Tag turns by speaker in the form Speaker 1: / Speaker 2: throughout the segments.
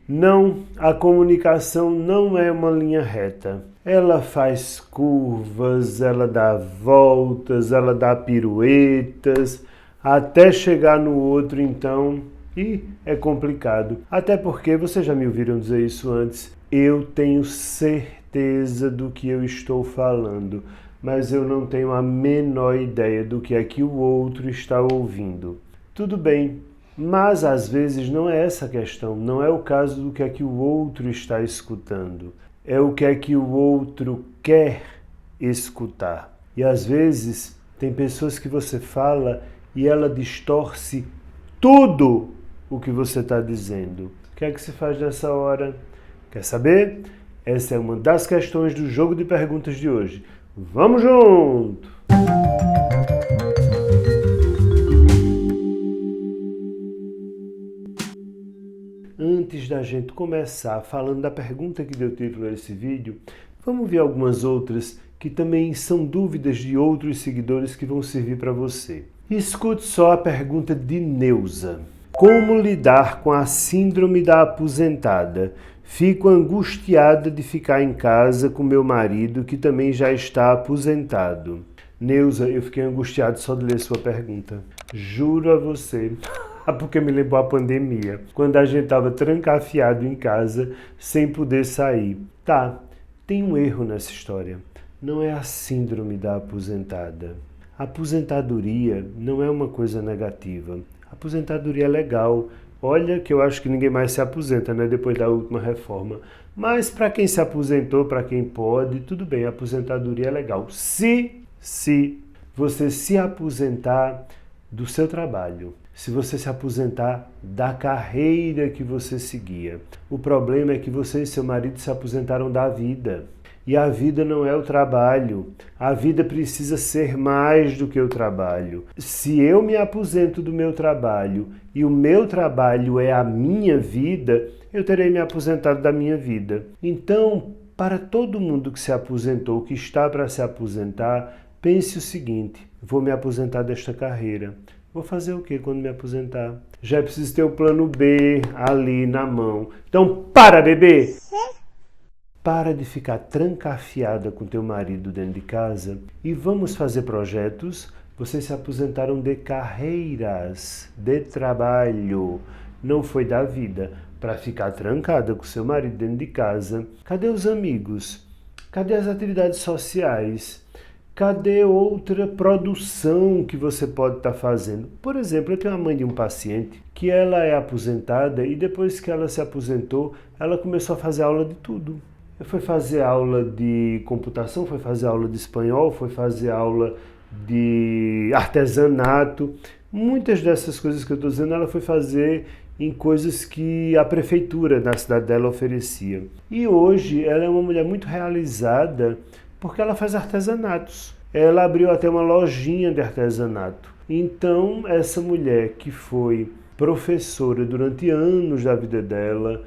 Speaker 1: Não, a comunicação não é uma linha reta. Ela faz curvas, ela dá voltas, ela dá piruetas, até chegar no outro, então, e é complicado. Até porque, vocês já me ouviram dizer isso antes, eu tenho certeza do que eu estou falando, mas eu não tenho a menor ideia do que é que o outro está ouvindo. Tudo bem, mas às vezes não é essa a questão, não é o caso do que é que o outro está escutando, é o que é que o outro quer escutar. E às vezes tem pessoas que você fala e ela distorce tudo o que você está dizendo. O que é que se faz nessa hora? Quer saber? Essa é uma das questões do jogo de perguntas de hoje. Vamos junto! Antes da gente começar falando da pergunta que deu título a esse vídeo, vamos ver algumas outras que também são dúvidas de outros seguidores que vão servir para você. Escute só a pergunta de Neuza. Como lidar com a síndrome da aposentada? Fico angustiada de ficar em casa com meu marido que também já está aposentado. Neuza, eu fiquei angustiado só de ler sua pergunta. Juro a você. Porque me lembrou a pandemia, quando a gente estava trancafiado em casa, sem poder sair. Tá, tem um erro nessa história. Não é a síndrome da aposentada. A aposentadoria não é uma coisa negativa. A aposentadoria é legal. Olha que eu acho que ninguém mais se aposenta, né, depois da última reforma. Mas para quem se aposentou, para quem pode, tudo bem, a aposentadoria é legal. Se você se aposentar do seu trabalho, se você se aposentar da carreira que você seguia. O problema é que você e seu marido se aposentaram da vida. E a vida não é o trabalho. A vida precisa ser mais do que o trabalho. Se eu me aposento do meu trabalho e o meu trabalho é a minha vida, eu terei me aposentado da minha vida. Então, para todo mundo que se aposentou, que está para se aposentar, pense o seguinte: vou me aposentar desta carreira. Vou fazer o que quando me aposentar? Já é preciso ter o plano B ali na mão. Então, para, bebê! Para de ficar trancafiada com teu marido dentro de casa e vamos fazer projetos. Vocês se aposentaram de carreiras, de trabalho. Não foi da vida para ficar trancada com seu marido dentro de casa. Cadê os amigos? Cadê as atividades sociais? Cadê outra produção que você pode estar fazendo? Por exemplo, eu tenho a mãe de um paciente que ela é aposentada e depois que ela se aposentou, ela começou a fazer aula de tudo. Foi fazer aula de computação, foi fazer aula de espanhol, foi fazer aula de artesanato. Muitas dessas coisas que eu estou dizendo, ela foi fazer em coisas que a prefeitura da cidade dela oferecia. E hoje ela é uma mulher muito realizada, porque ela faz artesanatos. Ela abriu até uma lojinha de artesanato. Então, essa mulher que foi professora durante anos da vida dela,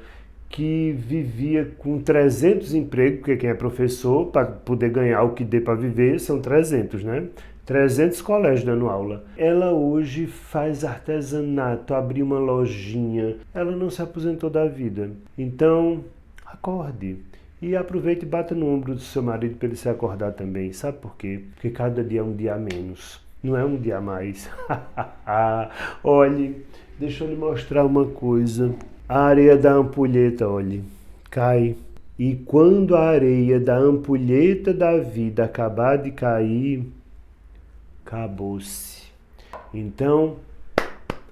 Speaker 1: que vivia com 300 empregos, porque quem é professor, para poder ganhar o que dê para viver, são 300, né? 300 colégios dando aula. Ela hoje faz artesanato, abriu uma lojinha. Ela não se aposentou da vida. Então, acorde. E aproveite e bata no ombro do seu marido para ele se acordar também. Sabe por quê? Porque cada dia é um dia a menos. Não é um dia a mais. Olhe, deixa eu lhe mostrar uma coisa. A areia da ampulheta, olhe, cai. E quando a areia da ampulheta da vida acabar de cair, acabou-se. Então,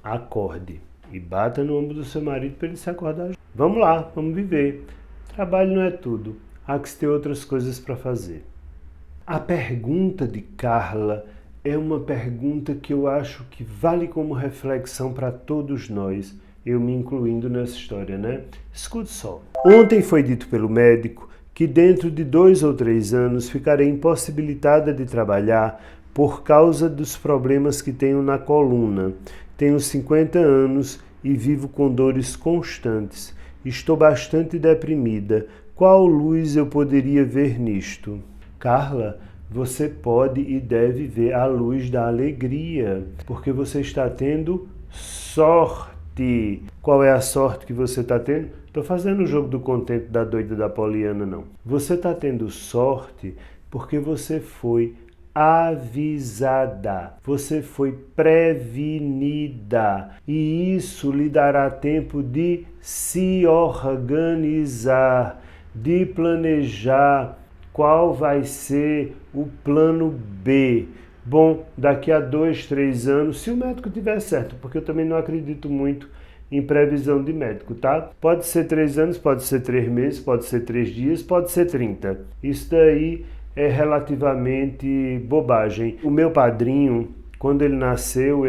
Speaker 1: acorde. E bata no ombro do seu marido para ele se acordar. Vamos lá, vamos viver. Trabalho não é tudo, há que se ter outras coisas para fazer. A pergunta de Carla é uma pergunta que eu acho que vale como reflexão para todos nós, eu me incluindo nessa história, né? Escute só. Ontem foi dito pelo médico que dentro de 2 ou 3 anos ficarei impossibilitada de trabalhar por causa dos problemas que tenho na coluna. Tenho 50 anos e vivo com dores constantes. Estou bastante deprimida. Qual luz eu poderia ver nisto? Carla, você pode e deve ver a luz da alegria, porque você está tendo sorte. sorte. Qual é a sorte que você está tendo? Estou fazendo o jogo do contente da doida da Poliana, não. Você está tendo sorte porque você foi avisada, você foi prevenida, e isso lhe dará tempo de se organizar, de planejar qual vai ser o plano B. Bom, daqui a 2, 3 anos, se o médico tiver certo, porque eu também não acredito muito em previsão de médico, tá? Pode ser 3 anos, pode ser 3 meses, pode ser 3 dias, pode ser 30. Isso daí é relativamente bobagem. O meu padrinho, quando ele nasceu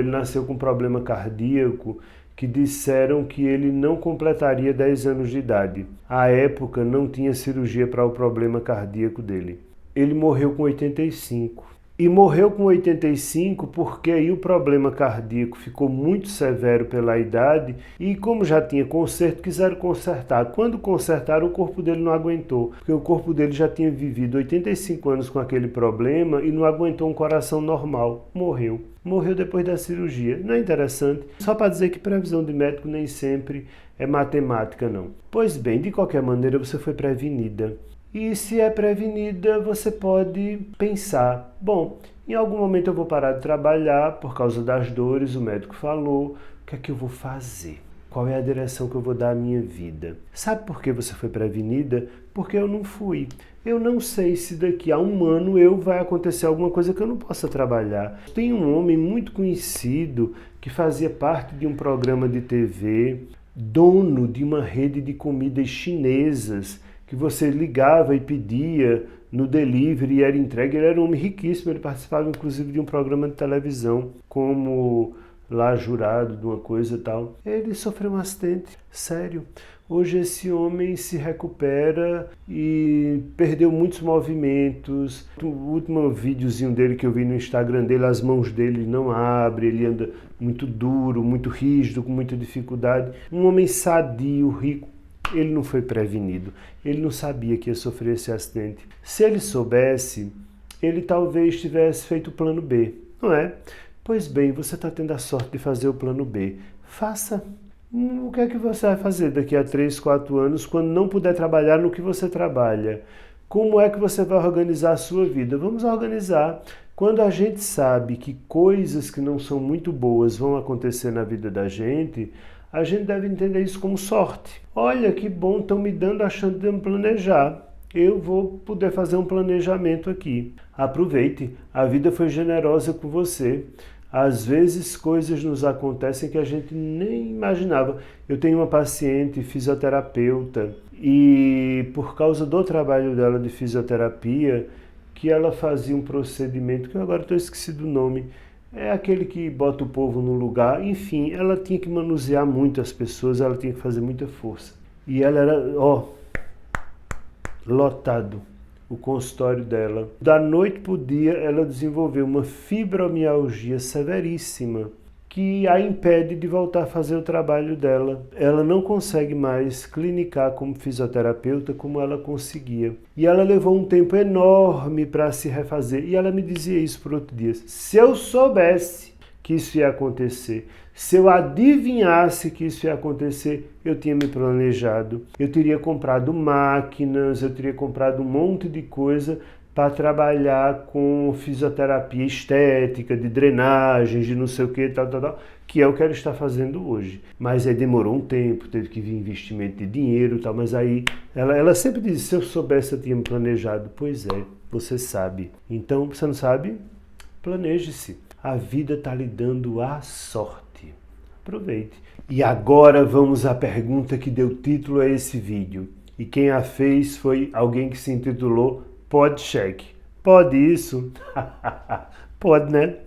Speaker 1: com problema cardíaco, que disseram que ele não completaria 10 anos de idade. À época não tinha cirurgia para o problema cardíaco dele. Ele morreu com 85. E morreu com 85 porque aí o problema cardíaco ficou muito severo pela idade e como já tinha conserto, quiseram consertar. Quando consertaram, o corpo dele não aguentou, porque o corpo dele já tinha vivido 85 anos com aquele problema e não aguentou um coração normal. Morreu. Morreu depois da cirurgia. Não é interessante? Só para dizer que previsão de médico nem sempre é matemática, não. Pois bem, de qualquer maneira, você foi prevenida. E se é prevenida, você pode pensar, bom, em algum momento eu vou parar de trabalhar por causa das dores, o médico falou, o que é que eu vou fazer? Qual é a direção que eu vou dar à minha vida? Sabe por que você foi prevenida? Porque eu não fui. Eu não sei se daqui a um ano vai acontecer alguma coisa que eu não possa trabalhar. Tem um homem muito conhecido que fazia parte de um programa de TV, dono de uma rede de comidas chinesas, que você ligava e pedia no delivery e era entregue. Ele era um homem riquíssimo, ele participava inclusive de um programa de televisão como lá jurado de uma coisa e tal. Ele sofreu um acidente, sério. Hoje esse homem se recupera e perdeu muitos movimentos. O último videozinho dele que eu vi no Instagram dele, as mãos dele não abrem, ele anda muito duro, muito rígido, com muita dificuldade. Um homem sadio, rico. Ele não foi prevenido, ele não sabia que ia sofrer esse acidente. Se ele soubesse, ele talvez tivesse feito o plano B, não é? Pois bem, você está tendo a sorte de fazer o plano B. Faça. O que é que você vai fazer daqui a 3, 4 anos quando não puder trabalhar no que você trabalha? Como é que você vai organizar a sua vida? Vamos organizar. Quando a gente sabe que coisas que não são muito boas vão acontecer na vida da gente, a gente deve entender isso como sorte. Olha que bom, estão me dando a chance de me planejar. Eu vou poder fazer um planejamento aqui. Aproveite, a vida foi generosa com você. Às vezes coisas nos acontecem que a gente nem imaginava. Eu tenho uma paciente fisioterapeuta e por causa do trabalho dela de fisioterapia, que ela fazia um procedimento, que eu agora estou esquecido do nome, é aquele que bota o povo no lugar, enfim, ela tinha que manusear muito as pessoas, ela tinha que fazer muita força. E ela era, lotado o consultório dela. Da noite para o dia, ela desenvolveu uma fibromialgia severíssima, que a impede de voltar a fazer o trabalho dela. Ela não consegue mais clinicar como fisioterapeuta como ela conseguia. E ela levou um tempo enorme para se refazer. E ela me dizia isso por outro dia. Se eu soubesse que isso ia acontecer, se eu adivinhasse que isso ia acontecer, eu tinha me planejado. Eu teria comprado máquinas, eu teria comprado um monte de coisa para trabalhar com fisioterapia estética, de drenagens, de não sei o que, tal, que é o que ela está fazendo hoje. Mas aí demorou um tempo, teve que vir investimento de dinheiro, tal, mas aí ela sempre diz, se eu soubesse eu tinha me planejado. Pois é, você sabe. Então, você não sabe? Planeje-se. A vida está lhe dando a sorte. Aproveite. E agora vamos à pergunta que deu título a esse vídeo. E quem a fez foi alguém que se intitulou Pode cheque. Pode isso? Pode, né?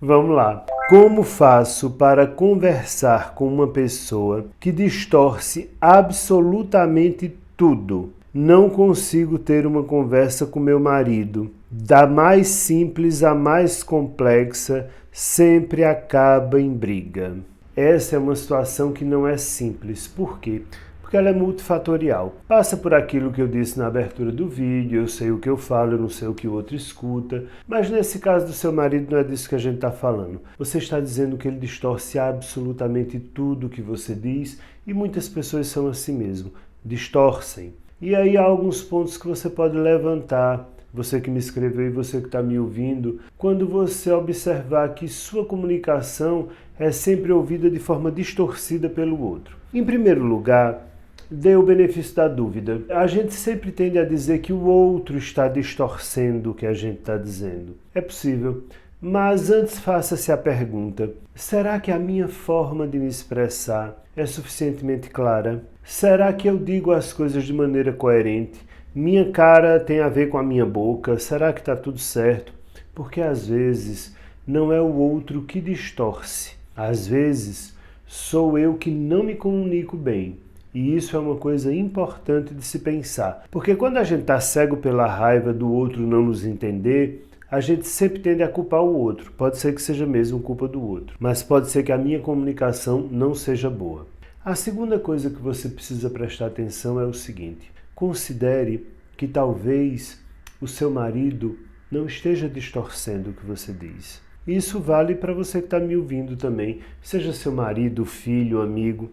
Speaker 1: Vamos lá. Como faço para conversar com uma pessoa que distorce absolutamente tudo? Não consigo ter uma conversa com meu marido. Da mais simples à mais complexa, sempre acaba em briga. Essa é uma situação que não é simples. Por quê? Porque porque ela é multifatorial. Passa por aquilo que eu disse na abertura do vídeo, eu sei o que eu falo, eu não sei o que o outro escuta, mas nesse caso do seu marido não é disso que a gente está falando. Você está dizendo que ele distorce absolutamente tudo que você diz, e muitas pessoas são assim mesmo, distorcem. E aí há alguns pontos que você pode levantar, você que me escreveu e você que está me ouvindo, quando você observar que sua comunicação é sempre ouvida de forma distorcida pelo outro. Em primeiro lugar, dê o benefício da dúvida. A gente sempre tende a dizer que o outro está distorcendo o que a gente está dizendo. É possível, mas antes faça-se a pergunta: será que a minha forma de me expressar é suficientemente clara? Será que eu digo as coisas de maneira coerente? Minha cara tem a ver com a minha boca? Será que está tudo certo? Porque às vezes não é o outro que distorce. Às vezes sou eu que não me comunico bem. E isso é uma coisa importante de se pensar. Porque quando a gente está cego pela raiva do outro não nos entender, a gente sempre tende a culpar o outro. Pode ser que seja mesmo culpa do outro, mas pode ser que a minha comunicação não seja boa. A segunda coisa que você precisa prestar atenção é o seguinte: considere que talvez o seu marido não esteja distorcendo o que você diz. Isso vale para você que está me ouvindo também, seja seu marido, filho, amigo.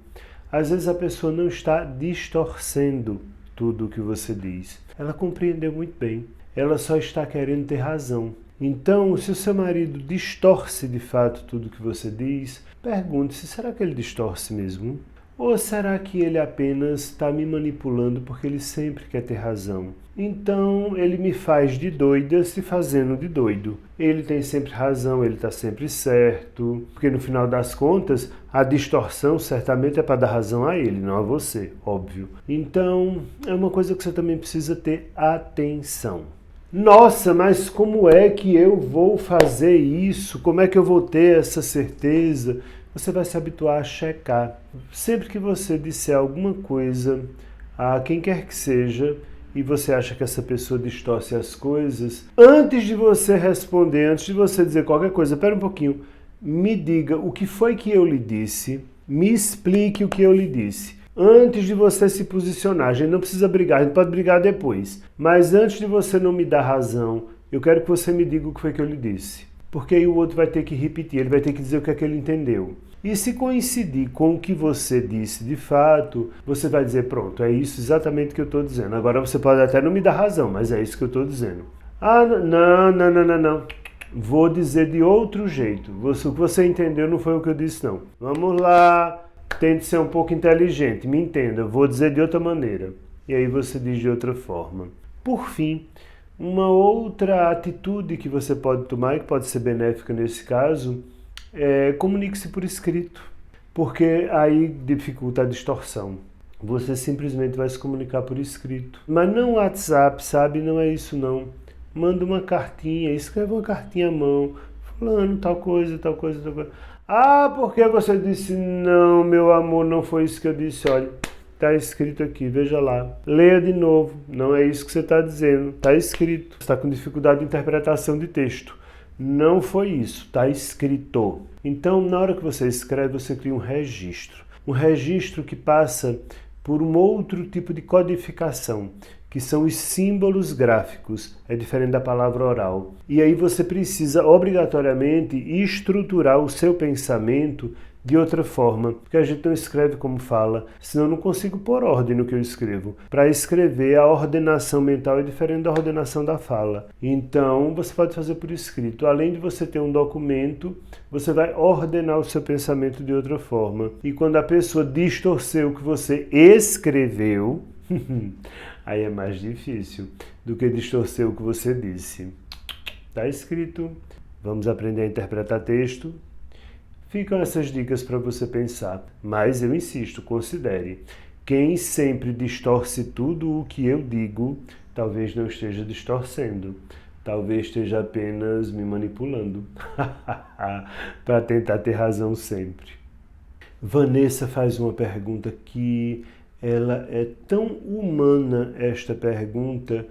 Speaker 1: Às vezes a pessoa não está distorcendo tudo o que você diz. Ela compreendeu muito bem. Ela só está querendo ter razão. Então, se o seu marido distorce de fato tudo o que você diz, pergunte-se: será que ele distorce mesmo? Ou será que ele apenas está me manipulando porque ele sempre quer ter razão? Então ele me faz de doida se fazendo de doido. Ele tem sempre razão, ele está sempre certo. Porque no final das contas, a distorção certamente é para dar razão a ele, não a você, óbvio. Então é uma coisa que você também precisa ter atenção. Nossa, mas como é que eu vou fazer isso? Como é que eu vou ter essa certeza? Você vai se habituar a checar. Sempre que você disser alguma coisa a quem quer que seja e você acha que essa pessoa distorce as coisas, antes de você responder, antes de você dizer qualquer coisa, espera um pouquinho, me diga o que foi que eu lhe disse, me explique o que eu lhe disse. Antes de você se posicionar, a gente não precisa brigar, a gente pode brigar depois, mas antes de você não me dar razão, eu quero que você me diga o que foi que eu lhe disse. Porque aí o outro vai ter que repetir, ele vai ter que dizer o que é que ele entendeu. E se coincidir com o que você disse de fato, você vai dizer: pronto, é isso exatamente que eu estou dizendo. Agora você pode até não me dar razão, mas é isso que eu estou dizendo. Ah, não. Vou dizer de outro jeito. O que você entendeu não foi o que eu disse, não. Vamos lá, tente ser um pouco inteligente, me entenda, vou dizer de outra maneira. E aí você diz de outra forma. Por fim, uma outra atitude que você pode tomar e que pode ser benéfica nesse caso é comunique-se por escrito, porque aí dificulta a distorção. Você simplesmente vai se comunicar por escrito. Mas não WhatsApp, sabe? Não é isso não. Manda uma cartinha, escreve uma cartinha à mão. Fulano, tal coisa, tal coisa, tal coisa. Ah, porque você disse não, meu amor, não foi isso que eu disse. Olha, está escrito aqui, veja lá. Leia de novo, não é isso que você está dizendo. Está escrito. Você está com dificuldade de interpretação de texto. Não foi isso, está escrito. Então, na hora que você escreve, você cria um registro. Um registro que passa por um outro tipo de codificação, que são os símbolos gráficos. É diferente da palavra oral. E aí você precisa, obrigatoriamente, estruturar o seu pensamento de outra forma, porque a gente não escreve como fala, senão eu não consigo pôr ordem no que eu escrevo. Para escrever, a ordenação mental é diferente da ordenação da fala. Então, você pode fazer por escrito. Além de você ter um documento, você vai ordenar o seu pensamento de outra forma. E quando a pessoa distorcer o que você escreveu, aí é mais difícil do que distorcer o que você disse. Está escrito. Vamos aprender a interpretar texto. Ficam essas dicas para você pensar, mas eu insisto, considere. Quem sempre distorce tudo o que eu digo, talvez não esteja distorcendo, talvez esteja apenas me manipulando, para tentar ter razão sempre. Vanessa faz uma pergunta que ela é tão humana, esta pergunta,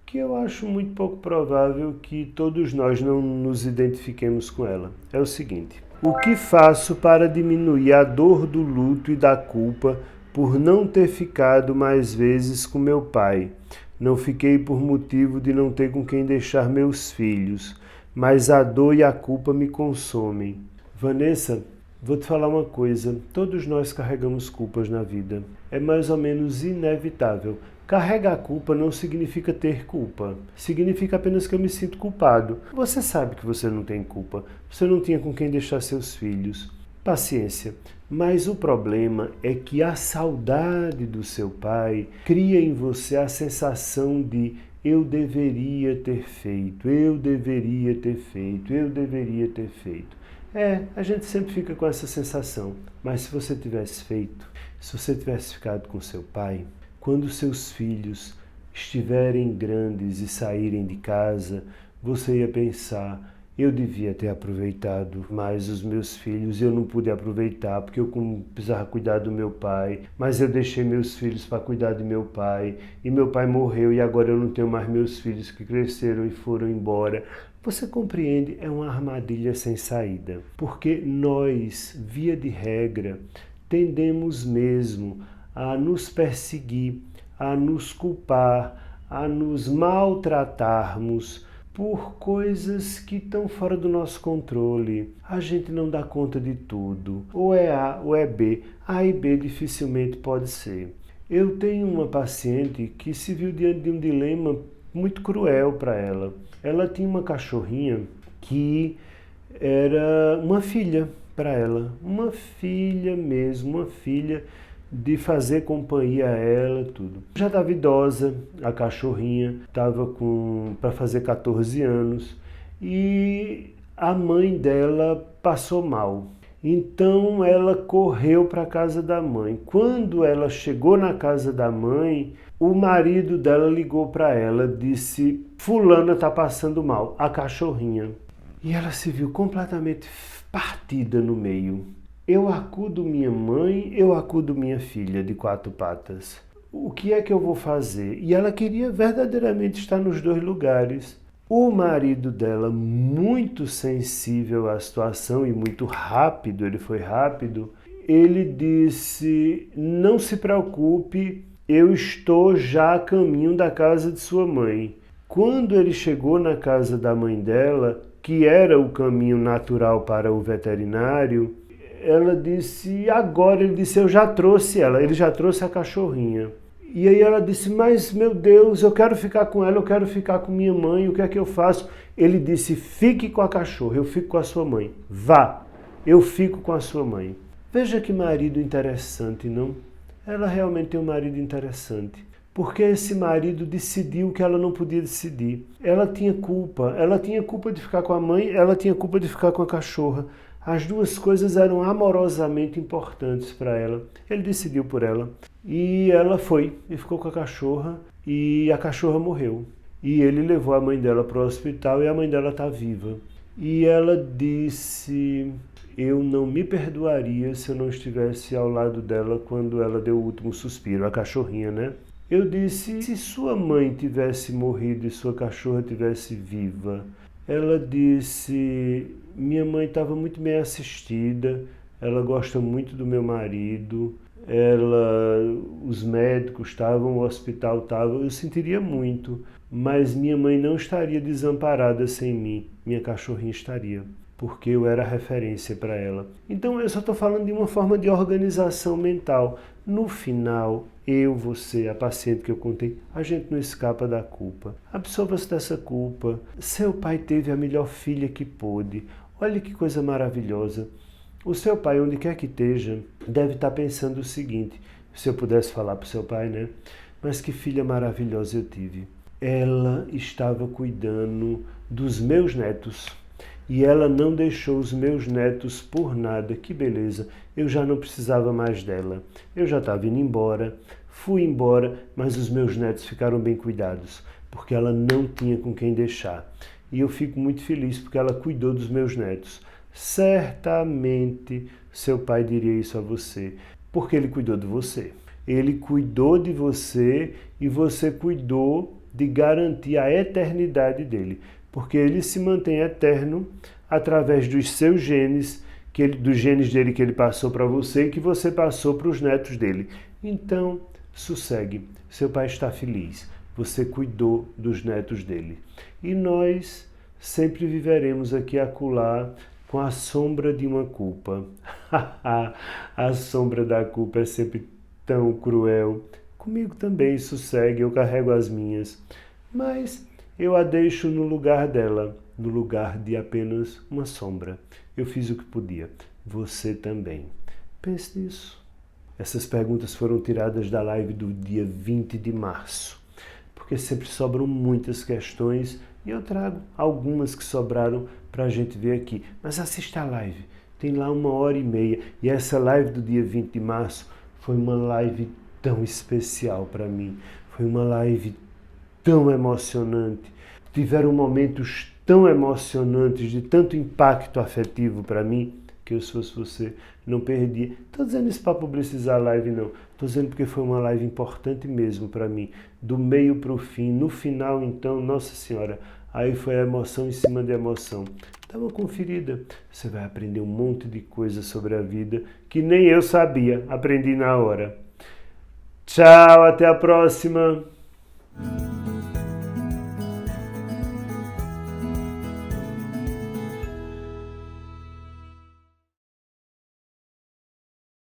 Speaker 1: que eu acho muito pouco provável que todos nós não nos identifiquemos com ela. É o seguinte: o que faço para diminuir a dor do luto e da culpa por não ter ficado mais vezes com meu pai. Não fiquei por motivo de não ter com quem deixar meus filhos, mas a dor e a culpa me consomem. Vanessa, vou te falar uma coisa, todos nós carregamos culpas na vida. É mais ou menos inevitável. Carregar a culpa não significa ter culpa. Significa apenas que eu me sinto culpado. Você sabe que você não tem culpa. Você não tinha com quem deixar seus filhos. Paciência. Mas o problema é que a saudade do seu pai cria em você a sensação de eu deveria ter feito, eu deveria ter feito, eu deveria ter feito. A gente sempre fica com essa sensação. Mas se você tivesse feito, se você tivesse ficado com seu pai, quando seus filhos estiverem grandes e saírem de casa, você ia pensar, eu devia ter aproveitado mais os meus filhos, eu não pude aproveitar porque eu precisava cuidar do meu pai, mas eu deixei meus filhos para cuidar do meu pai, e meu pai morreu e agora eu não tenho mais meus filhos que cresceram e foram embora. Você compreende? É uma armadilha sem saída, porque nós, via de regra, tendemos mesmo a nos perseguir, a nos culpar, a nos maltratarmos por coisas que estão fora do nosso controle. A gente não dá conta de tudo. Ou é A ou é B. A e B dificilmente pode ser. Eu tenho uma paciente que se viu diante de um dilema muito cruel para ela. Ela tinha uma cachorrinha que era uma filha para ela. Uma filha mesmo, uma filha de fazer companhia a ela, tudo. Já estava idosa, a cachorrinha estava para fazer 14 anos e a mãe dela passou mal. Então ela correu para a casa da mãe. Quando ela chegou na casa da mãe, o marido dela ligou para ela, disse: fulana está passando mal, a cachorrinha. E ela se viu completamente partida no meio. Eu acudo minha mãe, eu acudo minha filha de 4 patas. O que é que eu vou fazer? E ela queria verdadeiramente estar nos 2 lugares. O marido dela, muito sensível à situação e muito rápido, ele foi rápido, ele disse: não se preocupe, eu estou já a caminho da casa de sua mãe. Quando ele chegou na casa da mãe dela, que era o caminho natural para o veterinário, ela disse, agora, ele disse, eu já trouxe ela, ele já trouxe a cachorrinha. E aí ela disse, mas meu Deus, eu quero ficar com ela, eu quero ficar com minha mãe, o que é que eu faço? Ele disse, fique com a cachorra, eu fico com a sua mãe. Vá, eu fico com a sua mãe. Veja que marido interessante, não? Ela realmente tem um marido interessante. Porque esse marido decidiu que ela não podia decidir. Ela tinha culpa de ficar com a mãe, ela tinha culpa de ficar com a cachorra. As 2 coisas eram amorosamente importantes para ela. Ele decidiu por ela. E ela foi e ficou com a cachorra e a cachorra morreu. E ele levou a mãe dela para o hospital e a mãe dela está viva. E ela disse, eu não me perdoaria se eu não estivesse ao lado dela quando ela deu o último suspiro, a cachorrinha, né? Eu disse, se sua mãe tivesse morrido e sua cachorra tivesse viva? Ela disse, minha mãe estava muito bem assistida, ela gosta muito do meu marido, os médicos estavam, o hospital estava, eu sentiria muito, mas minha mãe não estaria desamparada sem mim, minha cachorrinha estaria, porque eu era referência para ela. Então eu só estou falando de uma forma de organização mental. No final, você, a paciente que eu contei, a gente não escapa da culpa. Absolva-se dessa culpa. Seu pai teve a melhor filha que pôde. Olha que coisa maravilhosa. O seu pai, onde quer que esteja, deve estar pensando o seguinte, se eu pudesse falar para o seu pai, né? Mas que filha maravilhosa eu tive. Ela estava cuidando dos meus netos. E ela não deixou os meus netos por nada. Que beleza, eu já não precisava mais dela. Eu já estava indo embora, fui embora, mas os meus netos ficaram bem cuidados, porque ela não tinha com quem deixar. E eu fico muito feliz porque ela cuidou dos meus netos. Certamente seu pai diria isso a você, porque ele cuidou de você. Ele cuidou de você e você cuidou de garantir a eternidade dele. Porque ele se mantém eterno através dos seus genes, dos genes dele que ele passou para você e que você passou para os netos dele. Então, sossegue. Seu pai está feliz. Você cuidou dos netos dele. E nós sempre viveremos aqui e acolá com a sombra de uma culpa. A sombra da culpa é sempre tão cruel. Comigo também, sossegue, eu carrego as minhas. Mas eu a deixo no lugar dela, no lugar de apenas uma sombra. Eu fiz o que podia. Você também. Pense nisso. Essas perguntas foram tiradas da live do dia 20 de março, porque sempre sobram muitas questões e eu trago algumas que sobraram para a gente ver aqui. Mas assista a live, tem lá 1h30 e essa live do dia 20 de março foi uma live tão especial para mim, foi uma live tão emocionante. Tiveram momentos tão emocionantes, de tanto impacto afetivo para mim, que eu, se fosse você, não perdia. Estou dizendo isso para publicizar a live, não. Estou dizendo porque foi uma live importante mesmo para mim. Do meio para o fim. No final, então, Nossa Senhora, aí foi a emoção em cima de emoção. Dá uma conferida. Você vai aprender um monte de coisa sobre a vida que nem eu sabia. Aprendi na hora. Tchau, até a próxima.